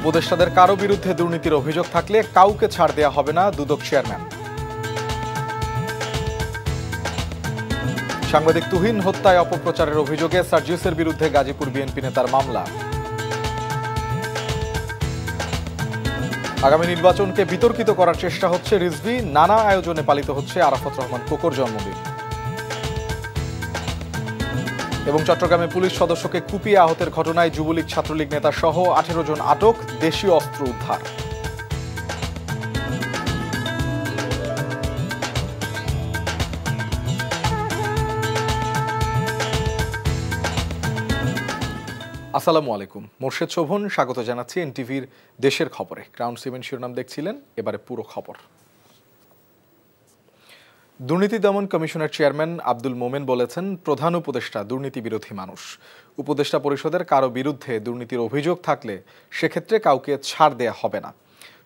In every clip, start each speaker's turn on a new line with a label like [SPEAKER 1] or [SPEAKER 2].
[SPEAKER 1] উপদেষ্টাদের কারো বিরুদ্ধে দুর্নীতির অভিযোগ থাকলে কাউকে ছাড় দেয়া হবে না, দুদক চেয়ারম্যান। সাংবাদিক তুহিন হত্যায় অপপ্রচারের অভিযোগে সার্জিসের বিরুদ্ধে গাজীপুর বিএনপি নেতার মামলা। আগামী নির্বাচনকে বিতর্কিত করার চেষ্টা হচ্ছে রিজভী, নানা আয়োজনে পালিত হচ্ছে আরাফাত রহমান কোকোর জন্মদিন। এবং চট্টগ্রামে পুলিশ সদস্যকে কুপিয়ে আহতের ঘটনায় যুবলীগ ছাত্রলীগ নেতা সহ 18 জন আটক, দেশীয় অস্ত্র উদ্ধার। আসসালামু আলাইকুম, মোর্শেদ শোভন স্বাগত জানাচ্ছি এনটিভির দেশের খবরে। ক্রাউন 7 শিরোনাম দেখছিলেন, এবারে পুরো খবর। দুর্নীতি দমন কমিশনের চেয়ারম্যান আব্দুল মোমেন বলেছেন, প্রধান উপদেষ্টা দুর্নীতি বিরোধী মানুষ। উপদেষ্টা পরিষদের কারো বিরুদ্ধে দুর্নীতির অভিযোগ থাকলে সেক্ষেত্রে কাউকে ছাড় দেয়া হবে না।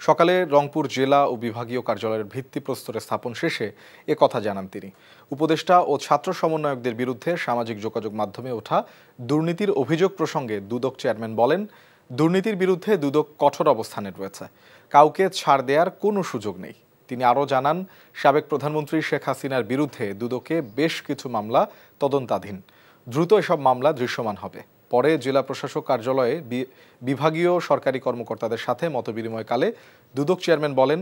[SPEAKER 1] সকালে রংপুর জেলা ও বিভাগীয় কার্যালয়ের ভিত্তিপ্রস্তরে স্থাপন শেষে এ কথা জানান তিনি। উপদেষ্টা ও ছাত্র সমন্বয়কদের বিরুদ্ধে সামাজিক যোগাযোগ মাধ্যমে ওঠা দুর্নীতির অভিযোগ প্রসঙ্গে দুদক চেয়ারম্যান বলেন, দুর্নীতির বিরুদ্ধে দুদক কঠোর অবস্থানে রয়েছে, কাউকে ছাড় দেওয়ার কোনো সুযোগ নেই। তিনি আরও জানান, সাবেক প্রধানমন্ত্রী শেখ হাসিনার বিরুদ্ধে দুদকে বেশ কিছু মামলা তদন্তাধীন, দ্রুত এসব মামলা দৃশ্যমান হবে। পরে জেলা প্রশাসক কার্যালয়ে বিভাগীয় সরকারি কর্মকর্তাদের সাথে মতবিনিময়কালে দুদক চেয়ারম্যান বলেন,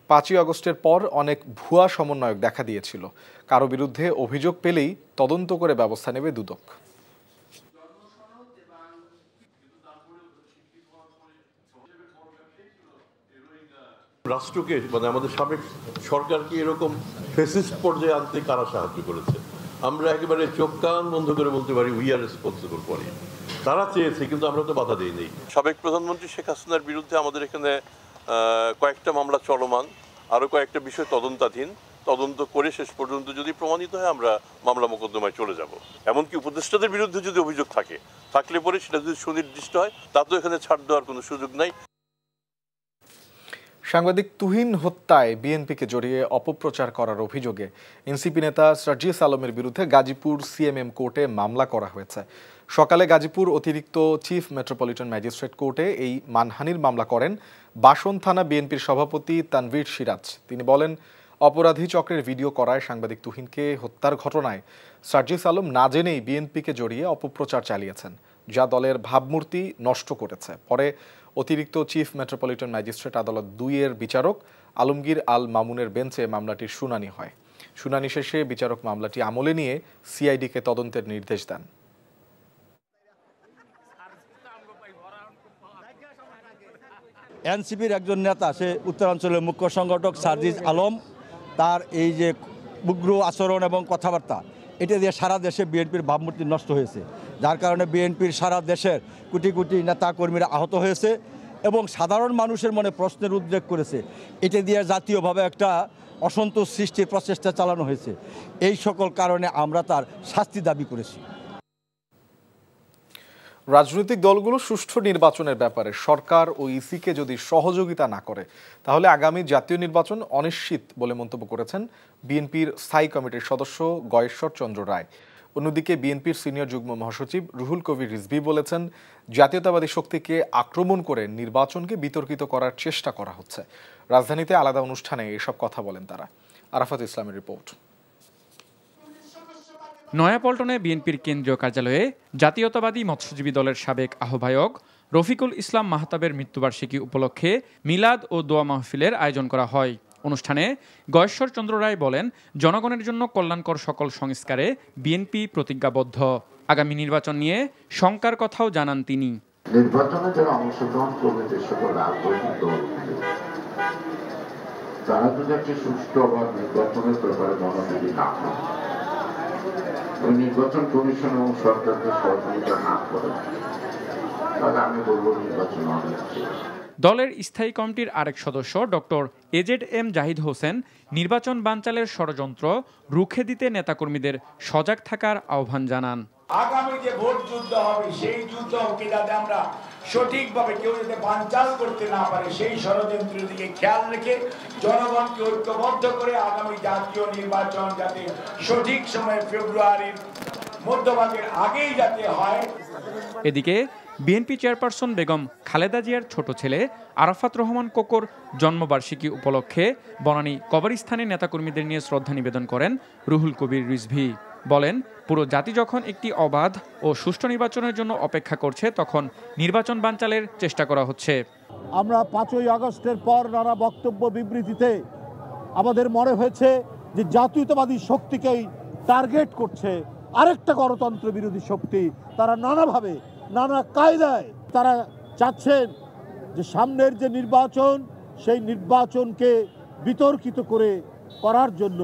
[SPEAKER 1] 5ই আগস্টের পর অনেক ভুয়া সমন্বয়ক দেখা দিয়েছিল, কারো বিরুদ্ধে অভিযোগ পেলেই তদন্ত করে ব্যবস্থা নেবে দুদক।
[SPEAKER 2] রাষ্ট্রকে মানে আমাদের সাবেক সরকারকে এরকম ফেসিস্ট পর্যায়ে আনতে কারা সাহায্য করেছে? আমরা একেবারে চোখ কান বন্ধ করে বলতে পারি we are responsible for it. তারা চেয়েছে, কিন্তু আমরা তো বাধা দিইনি। সাবেক প্রধানমন্ত্রী শেখ হাসিনার বিরুদ্ধে আমাদের এখানে কয়েকটা মামলা চলমান, আরও কয়েকটা বিষয় তদন্তাধীন। তদন্ত করে শেষ পর্যন্ত যদি প্রমাণিত হয় আমরা মামলা মোকদ্দমায় চলে যাব। এমনকি উপদেষ্টাদের বিরুদ্ধে যদি অভিযোগ থাকলে পরে সেটা যদি সুনির্দিষ্ট হয়, তাতেও এখানে ছাড় দেওয়ার কোনো সুযোগ নাই।
[SPEAKER 1] সাংবাদিক তুহিন হত্যায় বিএনপিকে জড়িয়ে অপপ্রচার করার অভিযোগে এনসিপি নেতা সার্জিস আলমের বিরুদ্ধে গাজীপুর সিএমএম কোর্টে মামলা করা হয়েছে। সকালে গাজীপুর অতিরিক্ত চিফ মেট্রোপলিটন ম্যাজিস্ট্রেট কোর্টে এই মানহানির মামলা করেন বাসন থানা বিএনপির সভাপতি তানভীর সিরাজ। তিনি বলেন, অপরাধী চক্রের ভিডিও করায় সাংবাদিক তুহিনকে হত্যার ঘটনায় সার্জিস আলম না জেনেই বিএনপিকে জড়িয়ে অপপ্রচার চালিয়েছেন, যা দলের ভাবমূর্তি নষ্ট করেছে। পরে অতিরিক্ত চিফ মেট্রোপলিটন ম্যাজিস্ট্রেট আদালত 2-এর বিচারক আলমগীর আল মামুনের বেঞ্চে মামলাটির শুনানি হয়। শুনানি শেষে বিচারক মামলাটি আমলে নিয়ে সিআইডিকে তদন্তের নির্দেশ দেন।
[SPEAKER 3] এনসিপির একজন নেতা, সে উত্তরাঞ্চলের মুখ্য সংগঠক সার্জিস আলম, তার এই যে উগ্র আচরণ এবং কথাবার্তা, এটা দিয়ে সারা দেশে বিএনপির ভাবমূর্তি নষ্ট হয়েছে, যার কারণে বিএনপির সারা দেশের কোটি কোটি নেতা কর্মীরা আহত হয়েছে এবং সাধারণ মানুষের মনে প্রশ্নের উদ্রেক করেছে। এটা দিয়ে জাতীয়ভাবে একটা অসন্তোষ সৃষ্টির প্রচেষ্টা চালানো হয়েছে। এই সকল কারণে আমরা তার শাস্তি দাবি করেছি।
[SPEAKER 1] রাজনৈতিক দলগুলো সুষ্ঠু নির্বাচনের ব্যাপারে সরকার ও ইসিকে যদি সহযোগিতা না করে, তাহলে আগামী জাতীয় নির্বাচন অনিশ্চিত বলে মন্তব্য করেছেন বিএনপির স্থায়ী কমিটির সদস্য গয়েশ্বর চন্দ্র রায়। অন্যদিকে বিএনপির সিনিয়র যুগ্ম মহাসচিব রুহুল কবির রিজভী বলেছেন, জাতীয়তাবাদী শক্তিকে আক্রমণ করে নির্বাচনকে বিতর্কিত করার চেষ্টা করা হচ্ছে। রাজধানীতে আলাদা অনুষ্ঠানে এসব কথা বলেন তারা। আরাফাত ইসলামের রিপোর্ট।
[SPEAKER 4] নয়াপল্টনে বিএনপির কেন্দ্রীয় কার্যালয়ে জাতীয়তাবাদী মৎস্যজীবী দলের সাবেক আহ্বায়ক রফিকুল ইসলাম মাহতাবের মৃত্যুবার্ষিকী উপলক্ষে মিলাদ ও দোয়া মাহফিলের আয়োজন করা হয়। অনুষ্ঠানে গয়েশ্বর চন্দ্র রায় বলেন, জনগণের জন্য কল্যাণকর সকল সংস্কারে বিএনপি প্রতিজ্ঞাবদ্ধ। আগামী নির্বাচন নিয়ে শঙ্কার কথাও জানান তিনি।
[SPEAKER 5] নির্বাচনে যারা অংশগ্রহণ করবে, যে সকল রাজনৈতিক দল, তারা যদি একটি সুষ্ঠু অবাধ নির্বাচনের ব্যাপারে মনোযোগী না হয়, ওই নির্বাচন কমিশন এবং সরকারকে সহযোগিতা না করে, তাহলে আমি বলবো নির্বাচন অনিশ্চিত।
[SPEAKER 4] দলের স্থায়ী কমিটির আরেক সদস্য ডক্টর এজেড-এম জাহিদ হোসেন নির্বাচন বানচালের ষড়যন্ত্র রুখে দিতে নেতাকর্মীদের সজাগ থাকার আহ্বান জানান।
[SPEAKER 6] আগামী যে ভোট যুদ্ধ হবে, সেই যুদ্ধকে যাতে আমরা সঠিকভাবে কেউ যাতে বানচাল করতে না পারে, সেই ষড়যন্ত্রের দিকে খেয়াল রেখে জনগণকে ঐক্যবদ্ধ করে আগামী জাতীয় নির্বাচন যাতে সঠিক সময়ে ফেব্রুয়ারির মধ্যভাগের আগেই যাতে হয়।
[SPEAKER 4] এদিকে বিএনপি চেয়ারপারসন বেগম খালেদা জিয়ার ছোট ছেলে আরাফাত রহমান কোকর জন্মবার্ষিকী উপলক্ষে বনানী কবরস্থানে নেতাকর্মীদের নিয়ে শ্রদ্ধা নিবেদন করেন রুহুল কবির রিজভী। বলেন, পুরো জাতি যখন একটি অবাধ ও সুষ্ঠু নির্বাচনের জন্য অপেক্ষা করছে, তখন নির্বাচন বানচালের চেষ্টা করা হচ্ছে।
[SPEAKER 7] আমরা 5ই আগস্টের পর নানা বক্তব্য বিবৃতিতে আমাদের মনে হয়েছে যে জাতীয়তাবাদী শক্তিকেই টার্গেট করছে আরেকটা গণতন্ত্র বিরোধী শক্তি। তারা নানাভাবে নানা কায়দায় তারা চাচ্ছেন যে সামনের যে নির্বাচন, সেই নির্বাচনকে বিতর্কিত করার জন্য।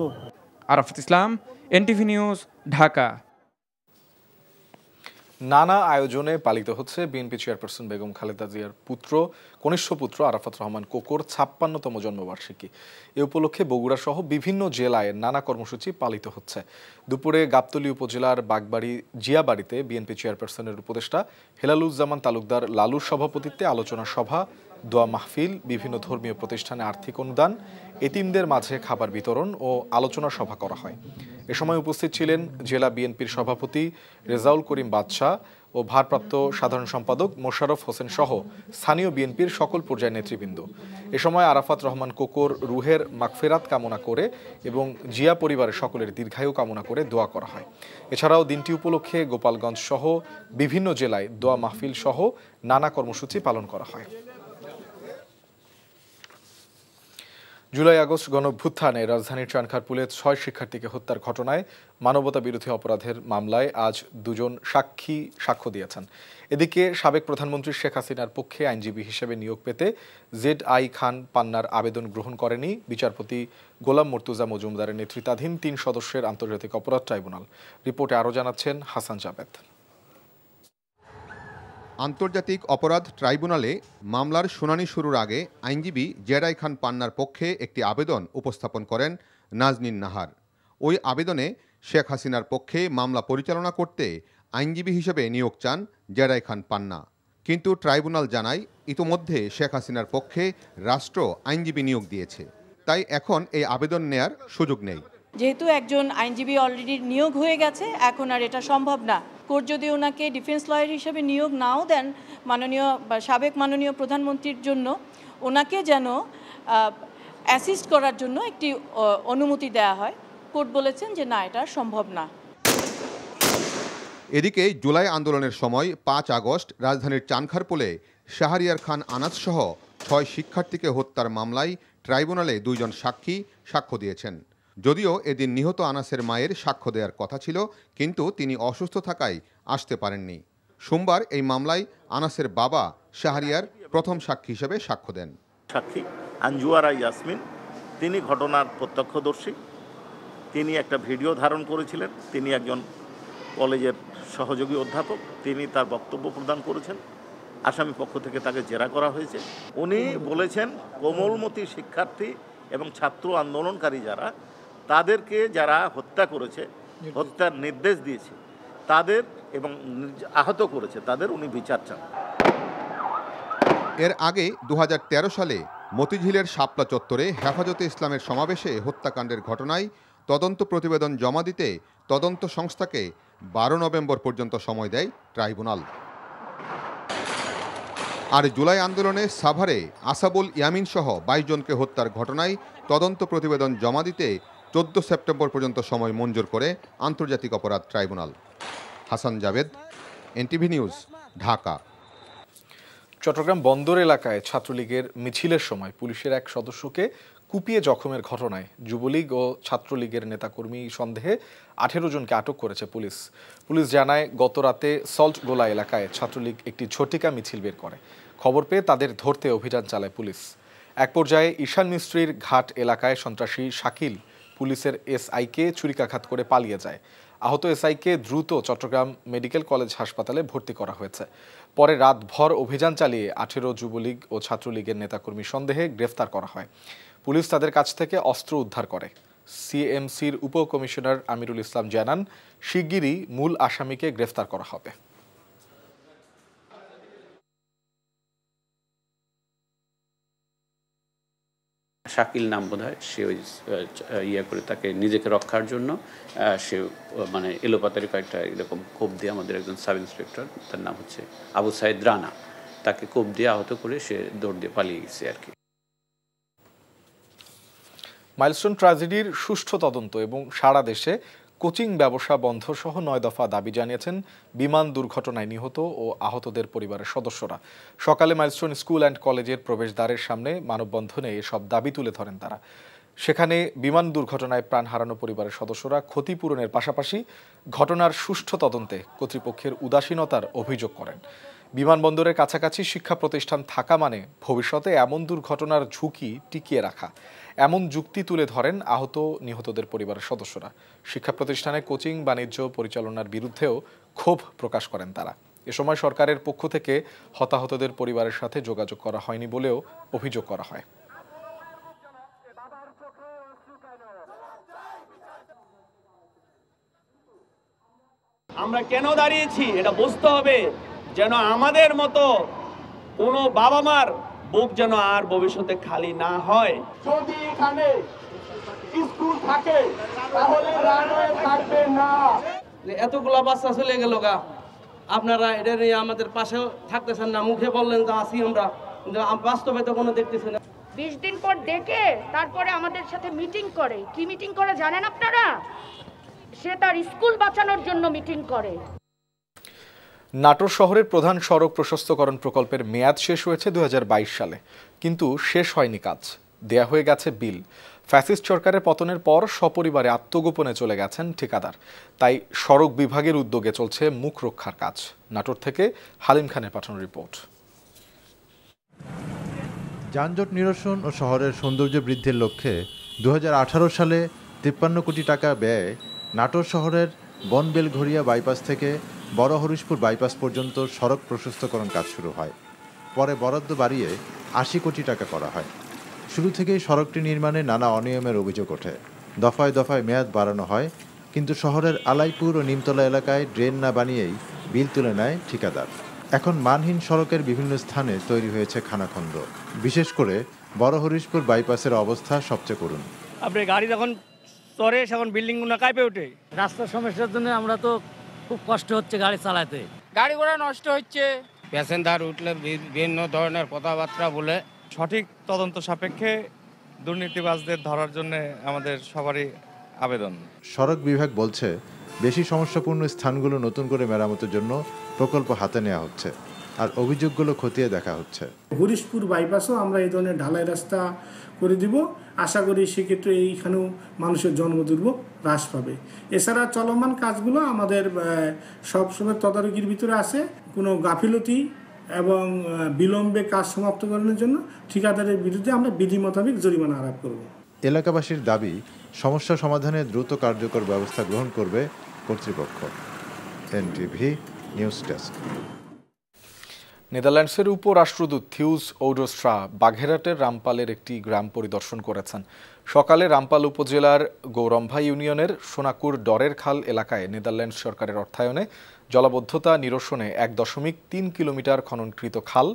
[SPEAKER 4] আরাফাত ইসলাম, এনটিভি নিউজ, ঢাকা।
[SPEAKER 1] নানা আয়োজনে পালিত হচ্ছে বিএনপি চেয়ারপারসন বেগম খালেদা জিয়ার কনিষ্ঠ পুত্র আরাফাত রহমান কোকর 56তম জন্মবার্ষিকী। এ উপলক্ষে বগুড়া সহ বিভিন্ন জেলায় নানা কর্মসূচি পালিত হচ্ছে। দুপুরে গাবতলী উপজেলার বাগবাড়ি জিয়াবাড়িতে বিএনপি চেয়ারপারসনের উপদেষ্টা হেলালুজ্জামান তালুকদার লালুর সভাপতিত্বে আলোচনা সভা, দোয়া মাহফিল, বিভিন্ন ধর্মীয় প্রতিষ্ঠানে আর্থিক অনুদান, এতিমদের মাঝে খাবার বিতরণ ও আলোচনা সভা করা হয়। এ সময় উপস্থিত ছিলেন জেলা বিএনপির সভাপতি রেজাউল করিম বাদশাহ ও ভারপ্রাপ্ত সাধারণ সম্পাদক মোশাররফ হোসেন সহ স্থানীয় বিএনপির সকল পর্যায়ের নেতৃবৃন্দ। এ সময় আরাফাত রহমান কোকর রুহের মাগফিরাত কামনা করে এবং জিয়া পরিবারের সকলের দীর্ঘায়ু কামনা করে দোয়া করা হয়। এছাড়াও দিনটি উপলক্ষে গোপালগঞ্জ সহ বিভিন্ন জেলায় দোয়া মাহফিল সহ নানা কর্মসূচি পালন করা হয়। জুলাই আগস্ট গণঅভ্যুত্থানে রাজধানীর চানখারপুলে 6 শিক্ষার্থীকে হত্যার ঘটনায় মানবতা বিরোধী অপরাধের মামলায় আজ 2 জন সাক্ষ্য দিয়েছেন। এদিকে সাবেক প্রধানমন্ত্রী শেখ হাসিনার পক্ষে আইনজীবী হিসেবে নিয়োগ পেতে ZI খান পান্নার আবেদন গ্রহণ করেনি বিচারপতি গোলাম মর্তুজা মজুমদারের নেতৃত্বাধীন 3 সদস্যের আন্তর্জাতিক অপরাধ ট্রাইব্যুনাল। রিপোর্টে আরও জানাচ্ছেন হাসান জাবেদ।
[SPEAKER 8] আন্তর্জাতিক অপরাধ ট্রাইব্যুনালে মামলার শুনানি শুরুর আগে আইনজীবী ZI খান পান্নার পক্ষে একটি আবেদন উপস্থাপন করেন নাজনীন নাহার। ওই আবেদনে শেখ হাসিনার পক্ষে মামলা পরিচালনা করতে আইনজীবী হিসেবে নিয়োগ চান ZI খান পান্না। কিন্তু ট্রাইব্যুনাল জানায় ইতোমধ্যে শেখ হাসিনার পক্ষে রাষ্ট্র আইনজীবী নিয়োগ দিয়েছে, তাই এখন এই আবেদন নেয়ার সুযোগ নেই।
[SPEAKER 9] যেহেতু একজন আইনজীবী অলরেডি নিয়োগ হয়ে গেছে, এখন আর এটা সম্ভব না। কোর্ট যদি ওনাকে ডিফেন্স লয়ার হিসেবে নিয়োগ নাও দেন সাবেক মাননীয় প্রধানমন্ত্রীর জন্য, ওনাকে যেন অ্যাসিস্ট করার জন্য একটি অনুমতি দেয়া হয়। কোর্ট বলেছেন যে না, এটা সম্ভব না।
[SPEAKER 8] এদিকে জুলাই আন্দোলনের সময় 5 আগস্ট রাজধানীর চানখারপুলে শাহরিয়ার খান আনাস সহ 6 শিক্ষার্থীকে হত্যার মামলায় ট্রাইব্যুনালে 2 জন সাক্ষ্য দিয়েছেন। যদিও এদিন নিহত আনাসের মায়ের সাক্ষ্য দেওয়ার কথা ছিল, কিন্তু তিনি অসুস্থ থাকায় আসতে পারেননি। সোমবার এই মামলায় আনাসের বাবা শাহরিয়ার প্রথম সাক্ষী হিসেবে সাক্ষ্য দেন।
[SPEAKER 10] সাক্ষী আঞ্জুয়ারা ইয়াসমিন, তিনি ঘটনার প্রত্যক্ষদর্শী। তিনি একটা ভিডিও ধারণ করেছিলেন। তিনি একজন কলেজের সহযোগী অধ্যাপক। তিনি তার বক্তব্য প্রদান করেছেন। আসামি পক্ষ থেকে তাকে জেরা করা হয়েছে। উনি বলেছেন কোমলমতি শিক্ষার্থী এবং ছাত্র আন্দোলনকারী তাদেরকে যারা হত্যা করেছে, হত্যার নির্দেশ দিয়েছে তাদের এবং আহত করেছে তাদের উনি বিচার চান।
[SPEAKER 8] এর আগে 2013 সালে মতিঝিলের শাপলা চত্বরে হেফাজতে ইসলামের সমাবেশে হত্যাকাণ্ডের ঘটনায় তদন্ত প্রতিবেদন জমা দিতে তদন্ত সংস্থাকে 12 নভেম্বর পর্যন্ত সময় দেয় ট্রাইব্যুনাল। আর জুলাই আন্দোলনে সাভারে আসাবুল ইয়ামিন সহ 22 জনকে হত্যার ঘটনায় তদন্ত প্রতিবেদন জমা দিতে 14 সেপ্টেম্বর পর্যন্ত সময় মঞ্জুর করে আন্তর্জাতিক অপরাধ tribunal. Hasan Javed, NTV news, Dhaka.
[SPEAKER 1] Chittagong বন্দর এলাকায় ছাত্রলীগের মিছিলের সময় পুলিশের এক সদস্যকে কুপিয়ে জখমের ঘটনায় যুবলীগ ও ছাত্রলীগের নেতাকর্মী সন্দেহে 18 জনকে আটক করেছে পুলিশ। পুলিশ জানায়, গত রাতে সল্ট গোলা এলাকায় ছাত্রলীগ একটি ঝটিকা মিছিল বের করে। খবর পেয়ে তাদের ধরতে অভিযান চালায় পুলিশ। এক পর্যায়ে ঈশান মিস্ত্রির ঘাট এলাকায় সন্ত্রাসী শাকিল পুলিশের এসআইকে ছুরিকাঘাত করে পালিয়ে যায়। আহত এসআইকে দ্রুত চট্টগ্রাম মেডিকেল কলেজ হাসপাতালে ভর্তি করা হয়েছে। পরে রাতভর অভিযান চালিয়ে 18 যুবলীগ ও ছাত্রলীগের নেতাকর্মী সন্দেহে গ্রেফতার করা হয়। পুলিশ তাদের কাছ থেকে অস্ত্র উদ্ধার করে। সিএমসির উপকমিশনার আমিরুল ইসলাম জানান, শিগগিরই মূল আসামিকে গ্রেফতার করা হবে।
[SPEAKER 11] শাকিল নাম বোধহয়, সে ওই ইয়ে করে তাকে নিজেকে রক্ষার জন্য সে মানে এলোপাতারি কয়েকটা এরকম কোপ দিয়ে আমাদের একজন সাব ইন্সপেক্টর, তার নাম হচ্ছে আবু সাইদ রানা, তাকে কোপ দিয়ে আহত করে সে দৌড় দিয়ে পালিয়ে গেছে আর কি।
[SPEAKER 1] মাইলস্টোন ট্র্যাজেডির সুষ্ঠু তদন্ত এবং সারা দেশে কোচিং ব্যবসা বন্ধ সহ 9 দফা দাবি জানিয়েছেন বিমান দুর্ঘটনায় নিহত ও আহতদের পরিবারের সদস্যরা। সকালে মাইলস্টোন স্কুল অ্যান্ড কলেজের প্রবেশদ্বারের সামনে মানববন্ধনে এসব দাবি তুলে ধরেন তারা। সেখানে বিমান দুর্ঘটনায় প্রাণ হারানো পরিবারের সদস্যরা ক্ষতিপূরণের পাশাপাশি ঘটনার সুষ্ঠু তদন্তে কর্তৃপক্ষের উদাসীনতার অভিযোগ করেন। বিমানবন্দরের কাছাকাছি শিক্ষা প্রতিষ্ঠান থাকা মানে ভবিষ্যতে এমন দুর্ঘটনার ঝুঁকি টিকিয়ে রাখা, এমন যুক্তি তুলে ধরেন আহত নিহতদের পরিবারের সদস্যরা। শিক্ষা প্রতিষ্ঠানে কোচিং বাণিজ্য পরিচালনার বিরুদ্ধেও ক্ষোভ প্রকাশ করেন তারা। এ সময় সরকারের পক্ষ থেকে হতাহতদের পরিবারের সাথে যোগাযোগ করা হয়নি বলেও অভিযোগ করা হয়।
[SPEAKER 12] আমরা কেন দাঁড়িয়েছি এটা বুঝতে হবে, যেন আমাদের মতো কোনো বাবা মার বুক যেন আর ভবিষ্যতে খালি না হয়। যদি এখানে স্কুল থাকে তাহলে রানওয়ে থাকবে না। এতগুলা বাচ্চা চলে গেল গা, আপনারা এটা নিয়ে আমাদের পাশে থাকতেছেন না, মুখে বললেন তো আসি আমরা, কিন্তু বাস্তবে তো কোনো দেখতেছেন না।
[SPEAKER 13] 20 দিন পর দেখে তারপরে আমাদের সাথে মিটিং করে। কি মিটিং করে জানেন আপনারা? সে তার স্কুল বাঁচানোর জন্য মিটিং করে।
[SPEAKER 1] নাটোর শহরের প্রধান সড়ক প্রশস্তকরণ প্রকল্পের মেয়াদ শেষ হয়েছে 2022 সালে, কিন্তু শেষ হয়নি কাজ, দেয়া হয়ে গেছে বিল। ফ্যাসিস্ট সরকারের পতনের পর সপরিবারে আত্মগোপনে চলে গেছেন ঠিকাদার, তাই সড়ক বিভাগের উদ্যোগে চলছে মুখ রক্ষার কাজ। নাটোর থেকে হালিম খানের পাঠানো রিপোর্ট।
[SPEAKER 14] যানজট নিরসন ও শহরের সৌন্দর্য বৃদ্ধির লক্ষ্যে 2018 সালে 53 কোটি টাকা ব্যয়ে নাটোর শহরের বনবেলঘরিয়া বাইপাস থেকে বড় হরিশপুর বাইপাস পর্যন্ত সড়ক প্রশস্তকরণ কাজ শুরু হয়। পরে বরাদ্দ বাড়িয়ে 80 কোটি টাকা করা হয়। শুরু থেকেই সড়কটি নির্মাণে নানা অনিয়মের অভিযোগ ওঠে। দফায় দফায় মেয়াদ বাড়ানো হয়, কিন্তু শহরের আলাইপুর ও নিমতলা এলাকায় ড্রেন না বানিয়েই বিল তুলে নেয় ঠিকাদার। এখন মানহীন সড়কের বিভিন্ন স্থানে তৈরি হয়েছে খানাখন্দ। বিশেষ করে বড় হরিশপুর বাইপাসের অবস্থা সবচেয়ে করুণ।
[SPEAKER 12] আপনি গাড়ি যখন চড়ে এখন বিল্ডিংগুলো কাঁপে ওঠে।
[SPEAKER 15] রাস্তার সমস্যার জন্য আমরা তো খুব কষ্ট হচ্ছে গাড়ি চালাতে,
[SPEAKER 16] গাড়ি ঘোড়া নষ্ট হচ্ছে,
[SPEAKER 17] প্যাসেঞ্জার উঠলে বিভিন্ন ধরনের কথাবার্তা বলে।
[SPEAKER 18] সঠিক তদন্ত সাপেক্ষে দুর্নীতিবাজদের ধরার জন্য আমাদের সবারই আবেদন।
[SPEAKER 14] সড়ক বিভাগ বলছে বেশি সমস্যাপূর্ণ স্থানগুলো নতুন করে মেরামতের জন্য প্রকল্প হাতে নেওয়া হচ্ছে, আর অভিযোগগুলো খতিয়ে দেখা হচ্ছে।
[SPEAKER 19] হরিশপুর বাইপাসও আমরা এই ধরনের ঢালাই রাস্তা করে দিব। আশা করি সেক্ষেত্রে এইখানেও মানুষের জন্মদুর্ভোগ হ্রাস পাবে। এছাড়া চলমান কাজগুলো আমাদের সবসময় তদারকির ভিতরে আছে। কোনো গাফিলতি এবং বিলম্বে কাজ সমাপ্তকরণের জন্য ঠিকাদারের বিরুদ্ধে আমরা বিধি মোতাবেক জরিমানা আরোপ করব।
[SPEAKER 14] এলাকাবাসীর দাবি, সমস্যা সমাধানে দ্রুত কার্যকর ব্যবস্থা গ্রহণ করবে কর্তৃপক্ষ। NTV news desk.
[SPEAKER 1] নেদারল্যান্ডসের উপরাষ্ট্রদূত থিউস ওডোস্ট্রা বাঘেরহাটের রামপালের একটি গ্রাম পরিদর্শন করেছেন। সকালে রামপাল উপজেলার গৌরম্ভা ইউনিয়নের সোনাকুর ডরের খাল এলাকায় নেদারল্যান্ডস সরকারের অর্থায়নে জলাবদ্ধতা নিরসনে 1.3 কিলোমিটার খননকৃত খাল,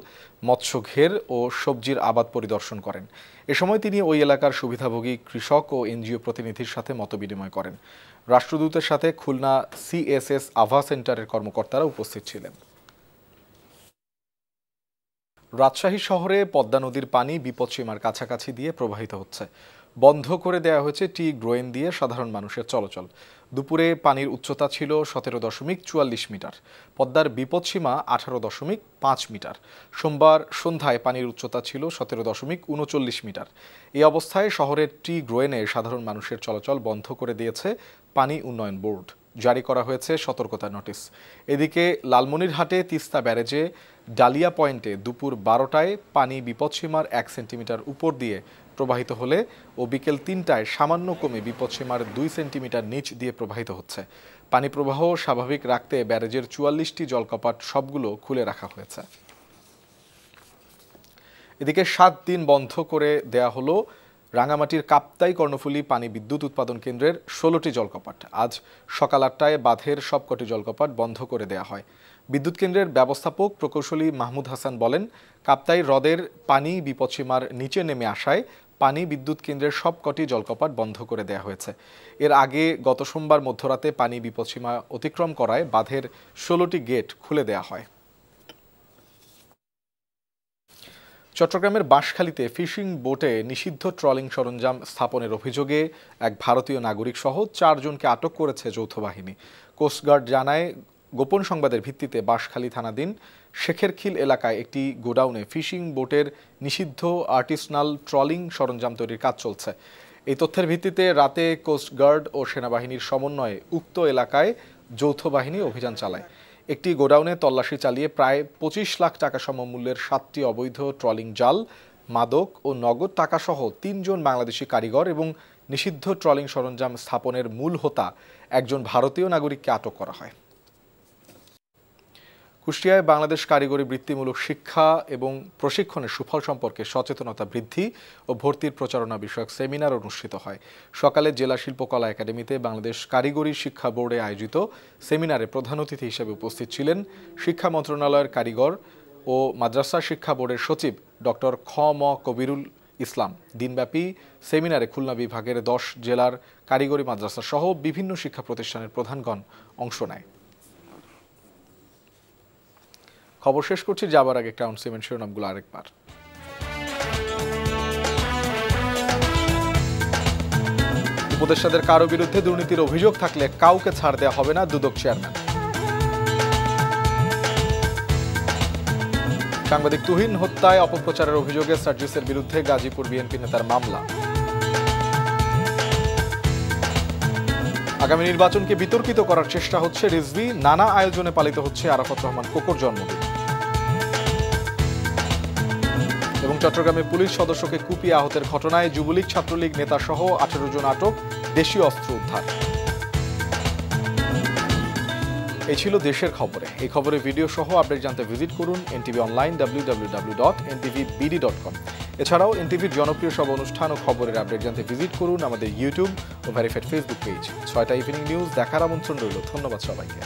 [SPEAKER 1] মৎস্য ঘের ও সবজির আবাদ পরিদর্শন করেন। এ সময় তিনি ওই এলাকার সুবিধাভোগী কৃষক ও এনজিও প্রতিনিধির সাথে মতবিনিময় করেন। রাষ্ট্রদূতের সাথে খুলনা সিএসএস আভা সেন্টারের কর্মকর্তারা উপস্থিত ছিলেন। রাজশাহী শহরে পদ্মা নদীর পানি বিপদসীমার কাছাকাছি দিয়ে প্রবাহিত হচ্ছে। বন্ধ করে দেওয়া হয়েছে টি গ্রোয়েন দিয়ে সাধারণ মানুষের চলাচল। দুপুরে পানির উচ্চতা ছিল 17.44 মিটার, পদ্মার বিপদসীমা 18.5 মিটার। সোমবার সন্ধ্যায় পানির উচ্চতা ছিল 17.39 মিটার। এই অবস্থায় শহরের টি গ্রোয়েনে সাধারণ মানুষের চলাচল বন্ধ করে দিয়েছে পানি উন্নয়ন বোর্ড। জারি করা হয়েছে সতর্কতা নোটিশ। এদিকে লালমনিরহাটে তিস্তা ব্যারেজে ডালিয়া পয়েন্টে দুপুর 12টায় পানি বিপদসীমার 1 সেন্টিমিটার উপর দিয়ে প্রবাহিত হলে ও বিকেল 3টায় সামান্য কমে বিপদসীমার 2 সেন্টিমিটার নিচ দিয়ে প্রবাহিত হচ্ছে। পানি প্রবাহ স্বাভাবিক রাখতে ব্যারেজের 44টি জলকপাট সবগুলো খুলে রাখা হয়েছে। এদিকে 7 দিন বন্ধ করে দেয়া হলো রাঙামাটির কাপ্তাই কর্ণফুলী পানি বিদ্যুৎ উৎপাদন কেন্দ্রের 16টি জলকপাট। আজ সকাল 8টায় বাঁধের সবকটি জলকপাট বন্ধ করে দেয়া হয়। বিদ্যুৎ কেন্দ্রের ব্যবস্থাপক প্রকৌশলী মাহমুদ হাসান বলেন, কাপ্তাই হ্রদের পানি বিপদসীমার নিচে নেমে আসায় পানি বিদ্যুৎ কেন্দ্রের সবকটি জলকপাট বন্ধ করে দেওয়া হয়েছে। এর আগে গত সোমবার মধ্যরাতে পানি বিপদসীমা অতিক্রম করায় বাঁধের 16টি গেট খুলে দেওয়া হয়। চট্টগ্রামের বাঁশখালীতে ফিশিং বোটে নিষিদ্ধ ট্রলিং সরঞ্জাম স্থাপনের অভিযোগে এক ভারতীয় নাগরিক সহ 4 জনকে আটক করেছে যৌথ বাহিনী। কোস্টগার্ড জানায়, গোপন সংবাদের ভিত্তিতে বাঁশখালী থানাধীন শেখেরখিল এলাকায় একটি গোডাউনে ফিশিং বোটের নিষিদ্ধ আর্টিসনাল ট্রলিং সরঞ্জাম তৈরির কাজ চলছে। এই তথ্যের ভিত্তিতে রাতে কোস্টগার্ড ও সেনাবাহিনীর সমন্বয়ে উক্ত এলাকায় যৌথ বাহিনী অভিযান চালায়। একটি গোডাউনে তল্লাশি চালিয়ে প্রায় 25 লাখ টাকা সমমূল্যের 7টি অবৈধ ট্রলিং জাল, মাদক ও নগদ টাকাসহ 3 জন বাংলাদেশি কারিগর এবং নিষিদ্ধ ট্রলিং সরঞ্জাম স্থাপনের মূল হোতা একজন ভারতীয় নাগরিককে আটক করা হয়। কুষ্টিয়ায় বাংলাদেশ কারিগরি বৃত্তিমূলক শিক্ষা এবং প্রশিক্ষণের সুফল সম্পর্কে সচেতনতা বৃদ্ধি ও ভর্তির প্রচারণা বিষয়ক সেমিনার অনুষ্ঠিত হয়। সকালে জেলা শিল্পকলা একাডেমিতে বাংলাদেশ কারিগরি শিক্ষা বোর্ডে আয়োজিত সেমিনারে প্রধান অতিথি হিসেবে উপস্থিত ছিলেন শিক্ষা মন্ত্রণালয়ের কারিগর ও মাদ্রাসা শিক্ষা বোর্ডের সচিব ডক্টর খ ম কবিরুল ইসলাম। দিনব্যাপী সেমিনারে খুলনা বিভাগের 10 জেলার কারিগরি মাদ্রাসা সহ বিভিন্ন শিক্ষা প্রতিষ্ঠানের প্রধানগণ অংশ নেয়। খবর শেষ করছি, যাবার আগে ক্রাউন সিমেন্ট শিরোনামগুলো আরেকবার। উপদেষ্টাদের কারো বিরুদ্ধে দুর্নীতির অভিযোগ থাকলে কাউকে ছাড় দেওয়া হবে না, দুদক চেয়ারম্যান। সাংবাদিক তুহিন হত্যায় অপপ্রচারের অভিযোগে সার্জিসের বিরুদ্ধে গাজীপুর বিএনপি নেতার মামলা। আগামী নির্বাচনকে বিতর্কিত করার চেষ্টা হচ্ছে রিজভী, নানা আয়োজনে পালিত হচ্ছে আরাফাত রহমান কোকোর জন্মদিন। এবং চট্টগ্রামে পুলিশ সদস্যকে কুপিয়ে আহতের ঘটনায় যুবলীগ ছাত্রলীগ নেতা সহ 18 জন আটক, দেশীয় অস্ত্র উদ্ধার। এই ছিল দেশের খবরে। এই খবরের ভিডিও সহ আপডেট জানতে ভিজিট করুন এনটিভি অনলাইন www.ntvbd.com। এছাড়াও এনটিভির জনপ্রিয় সব অনুষ্ঠান ও খবরের আপডেট জানতে ভিজিট করুন আমাদের ইউটিউব ও ভেরিফাইড ফেসবুক পেজ। 6টা ইভিনিং নিউজ দেখার আমন্ত্রণ রইল। ধন্যবাদ সবাইকে।